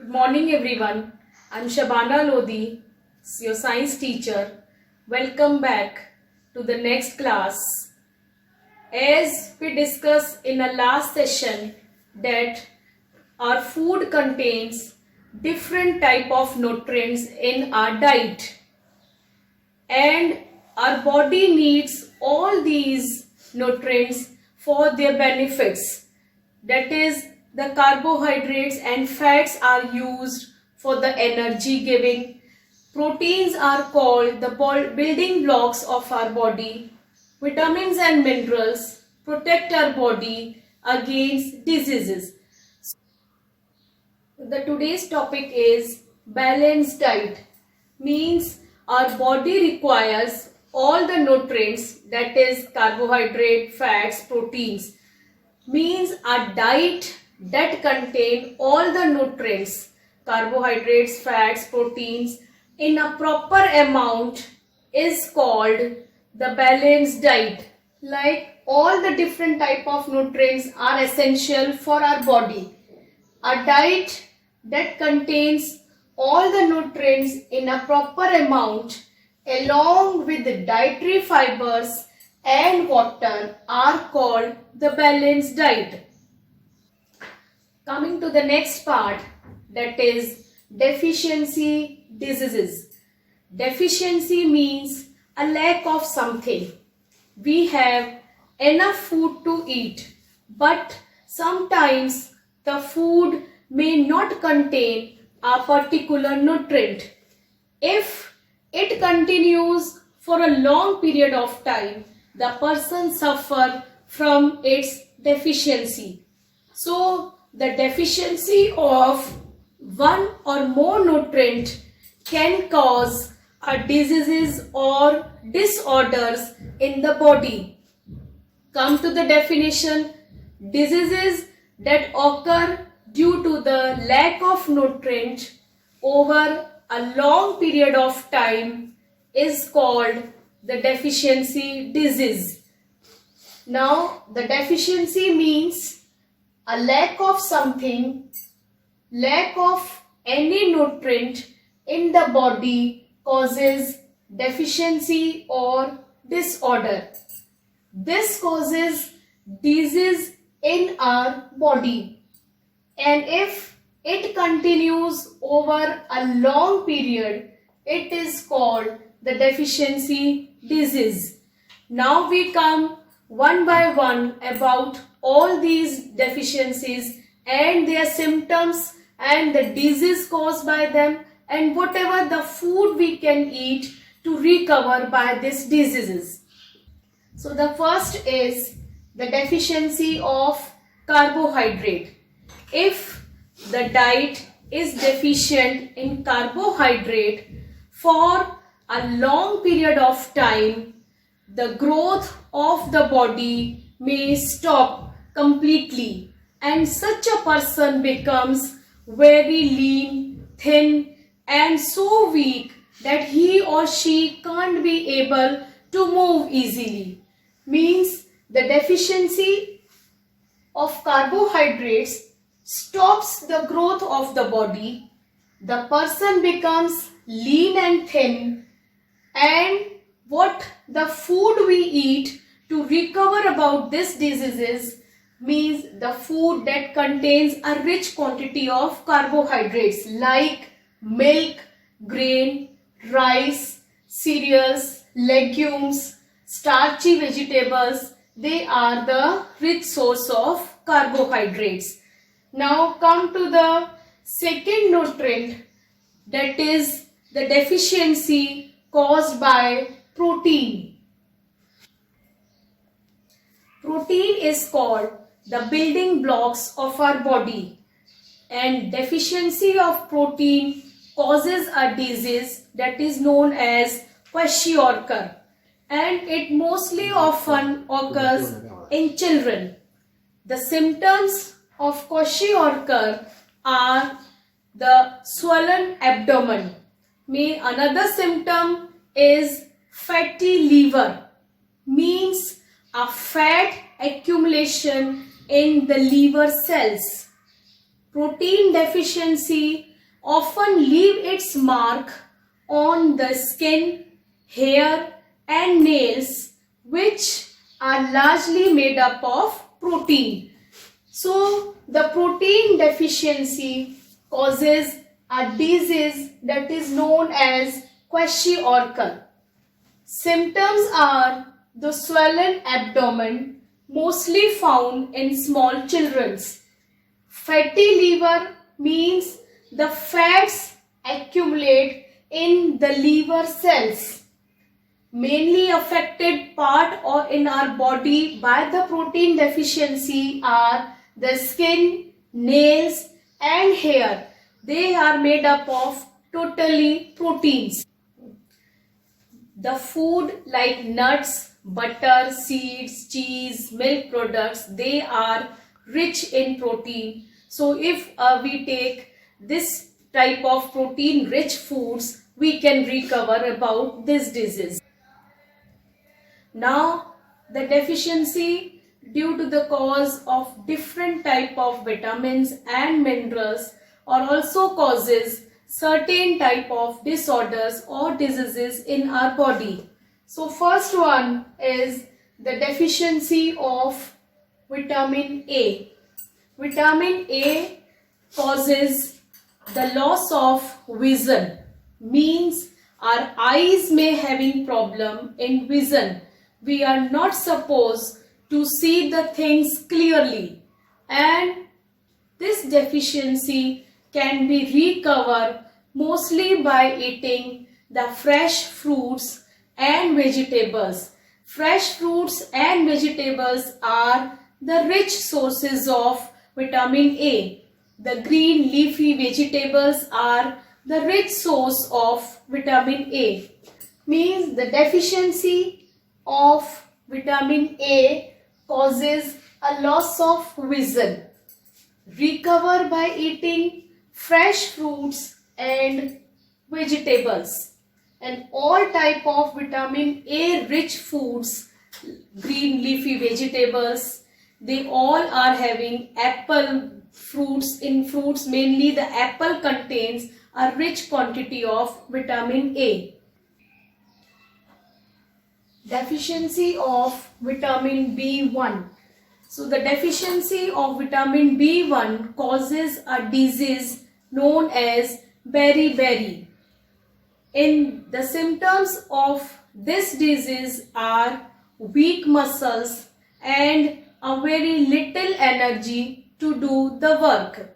Good morning, everyone. I'm Shabana Lodi, your science teacher. Welcome back to the next class. As we discussed in the last session that our food contains different type of nutrients in our diet, and our body needs all these nutrients for their benefits. That is, the carbohydrates and fats are used for the energy giving. Proteins are called the building blocks of our body. Vitamins and minerals protect our body against diseases. The today's topic is balanced diet. Means our body requires all the nutrients, that is carbohydrate, fats, proteins. Means a diet that contain all the nutrients, carbohydrates, fats, proteins in a proper amount is called the balanced diet. Like all the different type of nutrients are essential for our body. A diet that contains all the nutrients in a proper amount along with the dietary fibers and water are called the balanced diet. Coming to the next part, that is deficiency diseases. Deficiency means a lack of something. We have enough food to eat, but sometimes the food may not contain a particular nutrient. If it continues for a long period of time, the person suffers from its deficiency. So, the deficiency of one or more nutrient can cause a diseases or disorders in the body. Come to the definition. Diseases that occur due to the lack of nutrient over a long period of time is called the deficiency disease. Now, the deficiency means a lack of something, lack of any nutrient in the body causes deficiency or disorder. This causes disease in our body, and if it continues over a long period, it is called the deficiency disease. Now we come one by one about all these deficiencies and their symptoms and the disease caused by them and whatever the food we can eat to recover by these diseases. So the first is the deficiency of carbohydrate. If the diet is deficient in carbohydrate for a long period of time, the growth of the body may stop completely and such a person becomes very lean, thin and so weak that he or she can't be able to move easily. Means the deficiency of carbohydrates stops the growth of the body. The person becomes lean and thin, and what the food we eat to recover about this diseases means the food that contains a rich quantity of carbohydrates like milk, grain, rice, cereals, legumes, starchy vegetables. They are the rich source of carbohydrates. Now come to the second nutrient, that is the deficiency caused by protein. Protein is called the building blocks of our body, and deficiency of protein causes a disease that is known as kwashiorkor, and it mostly often occurs in children. The symptoms of kwashiorkor are the swollen abdomen. Another symptom is fatty liver. Means a fat accumulation in the liver cells. Protein deficiency often leave its mark on the skin, hair and nails, which are largely made up of protein. So the protein deficiency causes a disease that is known as kwashiorkor. Symptoms are the swollen abdomen, mostly found in small children. Fatty liver means the fats accumulate in the liver cells. Mainly affected part or in our body by the protein deficiency are the skin, nails and hair. They are made up of totally proteins. The food like nuts, butter, seeds, cheese, milk products, they are rich in protein. So if we take this type of protein rich foods, we can recover about this disease. Now the deficiency due to the cause of different type of vitamins and minerals or also causes certain type of disorders or diseases in our body. So first one is the deficiency of vitamin A. Vitamin A causes the loss of vision, means our eyes may having problem in vision. We are not supposed to see the things clearly, and this deficiency can be recovered mostly by eating the fresh fruits and vegetables. Fresh fruits and vegetables are the rich sources of vitamin A. The green leafy vegetables are the rich source of vitamin A. Means the deficiency of vitamin A causes a loss of vision. Recover by eating fresh fruits and vegetables, and all type of vitamin A rich foods, green leafy vegetables, they all are having apple fruits. In fruits mainly the apple contains a rich quantity of vitamin A. Deficiency of vitamin B1. So the deficiency of vitamin B1 causes a disease known as beriberi. In the symptoms of this disease are weak muscles and a very little energy to do the work.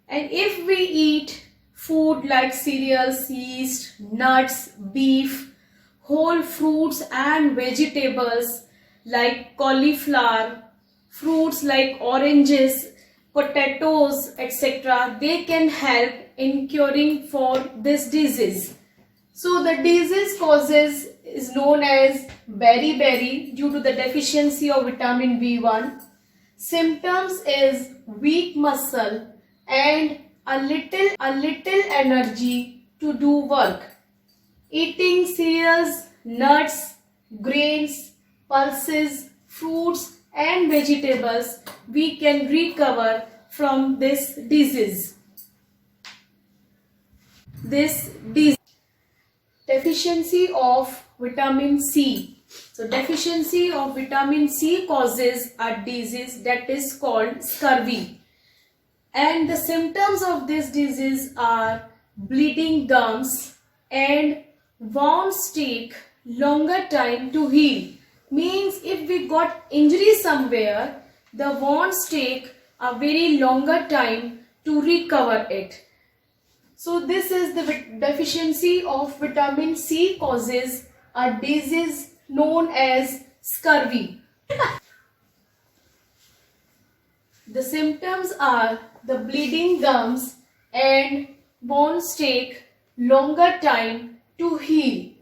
And if we eat food like cereals, yeast, nuts, beef, whole fruits and vegetables like cauliflower, fruits like oranges, potatoes, etc., they can help in curing for this disease. So the disease causes is known as beriberi due to the deficiency of vitamin B1. Symptoms is weak muscle and a little energy to do work. Eating cereals, nuts, grains, pulses, fruits and vegetables, we can recover from this disease. Deficiency of vitamin C. So deficiency of vitamin C causes a disease that is called scurvy. And the symptoms of this disease are bleeding gums and wounds take longer time to heal. Means if we got injury somewhere, the wounds take a very longer time to recover it. So this is the deficiency of vitamin C causes a disease known as scurvy. The symptoms are the bleeding gums and wounds take longer time to heal.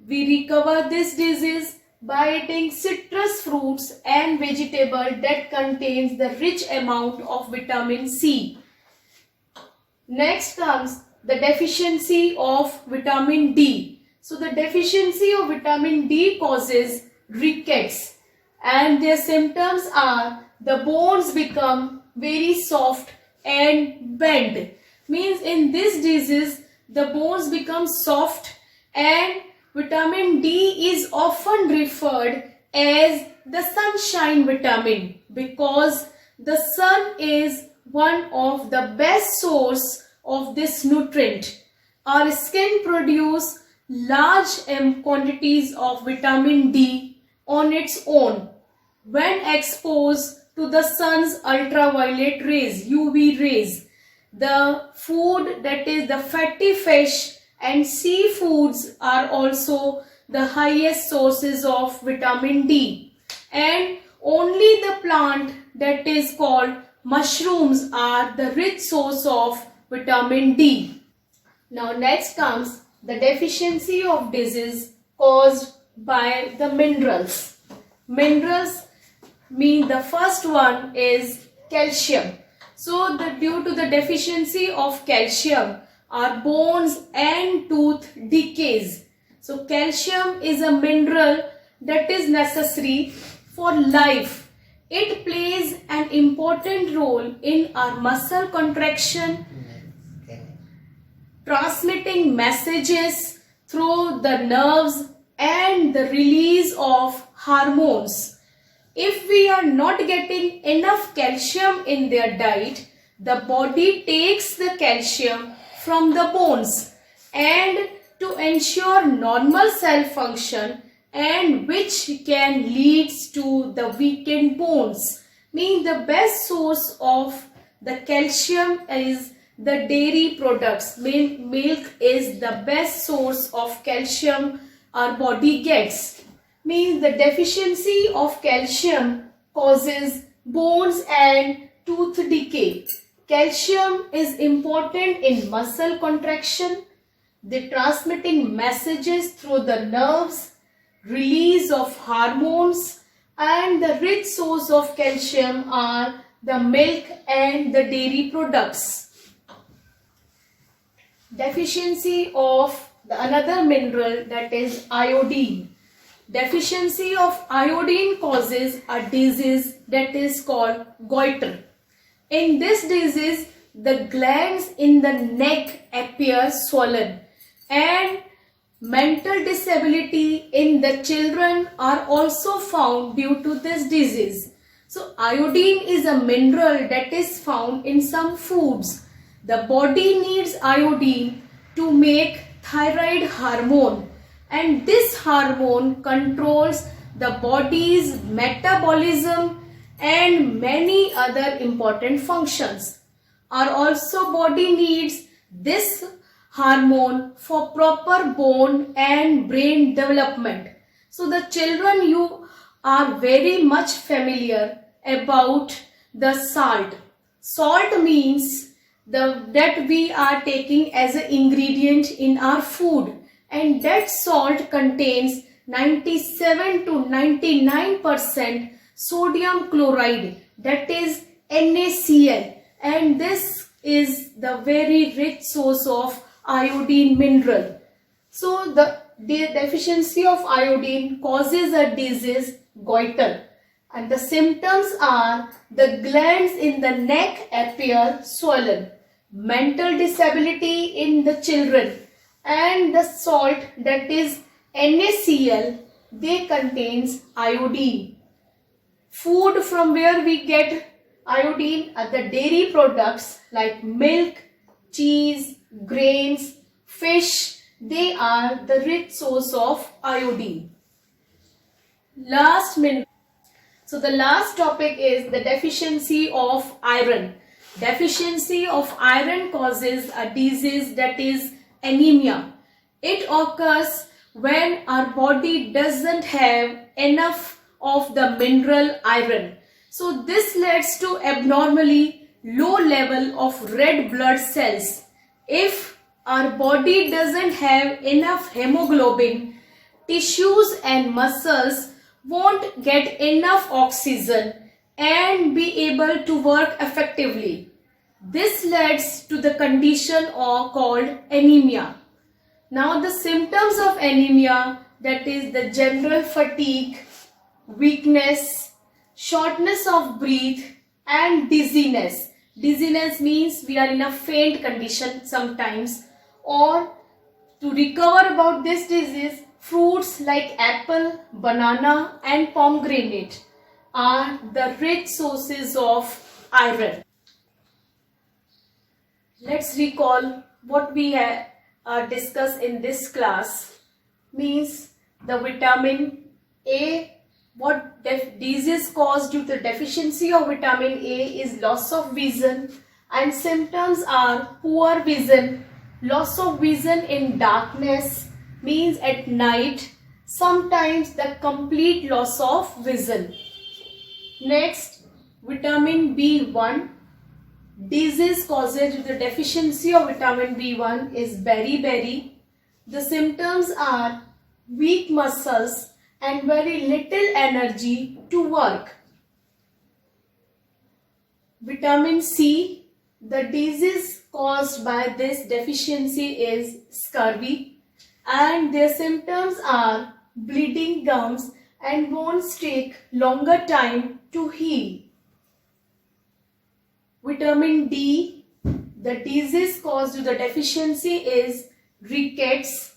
We recover this disease by eating citrus fruits and vegetable that contains the rich amount of vitamin C. Next comes the deficiency of vitamin D. So the deficiency of vitamin D causes rickets, and their symptoms are the bones become very soft and bend. Means in this disease the bones become soft, and vitamin D is often referred as the sunshine vitamin because the sun is one of the best source of this nutrient. Our skin produce large quantities of vitamin D on its own when exposed to the sun's ultraviolet rays, UV rays. The food, that is the fatty fish and seafoods, are also the highest sources of vitamin D, and only the plant, that is called mushrooms, are the rich source of vitamin D. Now next comes the deficiency of disease caused by the minerals. Minerals mean the first one is calcium. So due to the deficiency of calcium, our bones and tooth decays. So calcium is a mineral that is necessary for life. It plays an important role in our muscle contraction, transmitting messages through the nerves, and the release of hormones. If we are not getting enough calcium in their diet, the body takes the calcium from the bones, and to ensure normal cell function, and which can leads to the weakened bones. Means the best source of the calcium is the dairy products. Milk is the best source of calcium our body gets. Means the deficiency of calcium causes bones and tooth decay. Calcium is important in muscle contraction, the transmitting messages through the nerves, release of hormones, and the rich source of calcium are the milk and the dairy products. Deficiency of the another mineral, that is iodine. Deficiency of iodine causes a disease that is called goiter. In this disease, the glands in the neck appear swollen, and mental disability in the children are also found due to this disease. So iodine is a mineral that is found in some foods. The body needs iodine to make thyroid hormone, and this hormone controls the body's metabolism and many other important functions. Our also body needs this hormone for proper bone and brain development. So the children, you are very much familiar about the salt. Salt means that we are taking as an ingredient in our food, and that salt contains 97 to 99% sodium chloride, that is NaCl, and this is the very rich source of iodine mineral. So the deficiency of iodine causes a disease, goiter, and the symptoms are the glands in the neck appear swollen, mental disability in the children, and the salt, that is NaCl, they contains iodine. Food from where we get iodine are the dairy products like milk, cheese, grains, fish. They are the rich source of iodine. So the last topic is the deficiency of iron. Deficiency of iron causes a disease, that is anemia. It occurs when our body doesn't have enough of the mineral iron. So this leads to abnormally low level of red blood cells. If our body doesn't have enough hemoglobin, tissues and muscles won't get enough oxygen and be able to work effectively. This leads to the condition called anemia. Now the symptoms of anemia, that is the general fatigue, weakness, shortness of breath and dizziness. Dizziness means we are in a faint condition sometimes. Or to recover about this disease, fruits like apple, banana and pomegranate are the rich sources of iron. Let's recall what we have discussed in this class. Means the vitamin A, what disease caused due to deficiency of vitamin A is loss of vision, and symptoms are poor vision, loss of vision in darkness means at night, sometimes the complete loss of vision. Next, vitamin B1. Disease caused due to the deficiency of vitamin B1 is beriberi. The symptoms are weak muscles and very little energy to work. Vitamin C. The disease caused by this deficiency is scurvy, and their symptoms are bleeding gums and bones take longer time to heal. Vitamin D. The disease caused due to the deficiency is rickets.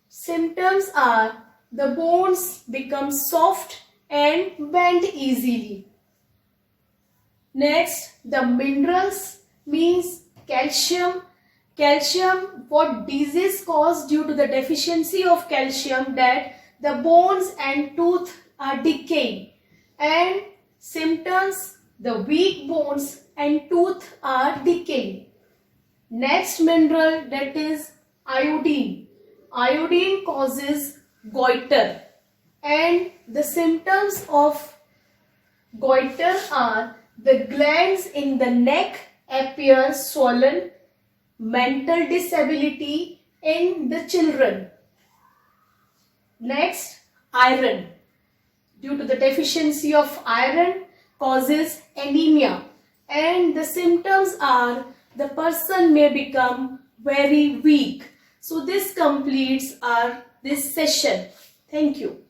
Symptoms are the bones become soft and bend easily. Next, the minerals means calcium. Calcium, what disease caused due to the deficiency of calcium, that the bones and tooth are decaying, and symptoms, the weak bones and tooth are decaying. Next mineral, that is iodine. Iodine causes goiter, and the symptoms of goiter are the glands in the neck appear swollen, mental disability in the children. Next, iron. Due to the deficiency of iron causes anemia, and the symptoms are the person may become very weak. So this completes this session. Thank you.